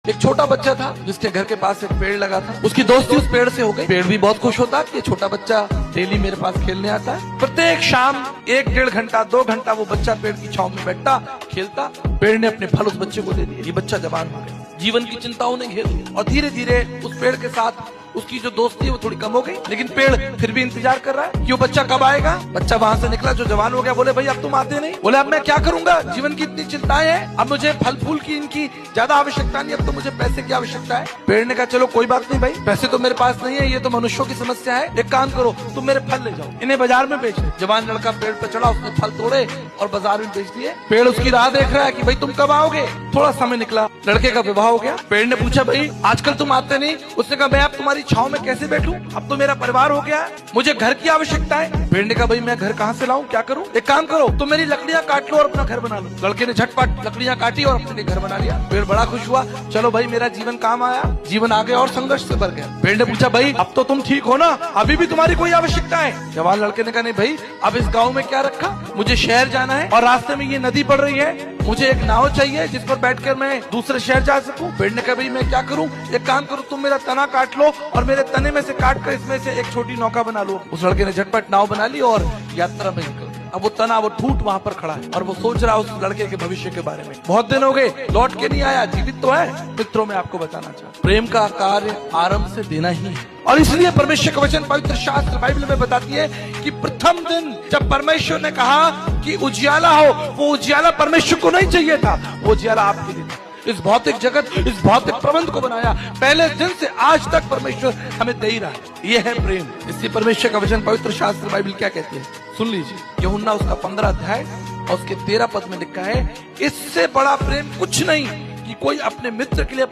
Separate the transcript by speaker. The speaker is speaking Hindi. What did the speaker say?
Speaker 1: एक छोटा बच्चा था जिसके घर के पास एक पेड़ लगा था। उसकी दोस्ती उस पेड़ से हो गई। पेड़ भी बहुत खुश होता कि ये छोटा बच्चा डेली मेरे पास खेलने आता है। प्रत्येक शाम 1-1.5 घंटा 2 घंटा वो बच्चा पेड़ की छांव में बैठता, खेलता। पेड़ ने अपने फल उस बच्चे को दे दिए। ये बच्चा जवान हो गया, जीवन की चिंताओं ने घेर लिया और धीरे धीरे उस पेड़ के साथ उसकी जो दोस्ती है वो थोड़ी कम हो गई। लेकिन पेड़ फिर भी इंतजार कर रहा है कि वो बच्चा कब आएगा। बच्चा वहां से निकला जो जवान हो गया। बोले भाई अब तुम आते नहीं। बोले अब मैं क्या करूंगा, जीवन की इतनी चिंताएं हैं, अब मुझे फल फूल की इनकी ज्यादा आवश्यकता नहीं, अब तो मुझे पैसे की आवश्यकता है। पेड़ ने कहा चलो कोई बात नहीं भाई, पैसे तो मेरे पास नहीं है, ये तो मनुष्यों की समस्या है। एक काम करो, तुम मेरे फल ले जाओ, इन्हें बाजार में बेच दो। जवान लड़का पेड़ पर चढ़ा, उसने फल तोड़े और बाजार में बेच दिए। पेड़ उसकी राह देख रहा है कि भाई तुम कब आओगे। थोड़ा समय निकला, लड़के का विवाह हो गया। पेड़ ने पूछा भाई आजकल तुम आते नहीं। उसने कहा मैं अब तुम्हारी छाव में कैसे बैठूं, अब तो मेरा परिवार हो गया, मुझे घर की आवश्यकता है। पेड़ ने कहा भाई मैं घर कहाँ से लाऊं, क्या करूं। एक काम करो, तुम मेरी लकड़ियां काट लो और अपना घर बना लो। लड़के ने झटपट लकड़ियां काटी और अपने लिए घर बना लिया। पेड़ बड़ा खुश हुआ, चलो भाई मेरा जीवन काम आया। जीवन आगे और संघर्ष से भर गया। पेड़ ने पूछा भाई अब तो तुम ठीक हो ना, अभी भी तुम्हारी कोई आवश्यकता है। जवान लड़के ने कहा नहीं भाई, अब इस गाँव में क्या रखा, मुझे शहर जाना है और रास्ते में ये नदी पड़ रही है, मुझे एक नाव चाहिए जिस पर बैठकर मैं दूसरे शहर जा सकूं। पेड़ ने कहा भाई मैं क्या करूं, एक काम करो तुम मेरा तना काट लो और मेरे तने में से काट कर इसमें से एक छोटी नौका बना लो। उस लड़के ने झटपट नाव बना ली और यात्रा में निकल गया। अब वो तना वो ठूट वहां पर खड़ा है और वो सोच रहा है उस लड़के के भविष्य के बारे में। बहुत दिन हो गए, लौट के नहीं आया, जीवित तो है। मित्रों में आपको बताना चाहता, प्रेम का कार्य आरंभ से देना ही है। और इसलिए परमेश्वर का वचन पवित्र शास्त्र बाइबल में बताती है कि प्रथम दिन जब परमेश्वर ने कहा कि उजियाला हो, वो उजियाला परमेश्वर को नहीं चाहिए था, वो उजियाला आपके लिए था। इस भौतिक जगत, इस भौतिक प्रबंध को बनाया पहले दिन से आज तक परमेश्वर हमें दे ही रहा है। ये है प्रेम। इसलिए परमेश्वर का वचन पवित्र शास्त्र बाइबल क्या कहते हैं, सुन लीजिए। यूहन्ना उसका 15 अध्याय और उसके 13 पद में लिखा है, इससे बड़ा प्रेम कुछ नहीं कि कोई अपने मित्र के लिए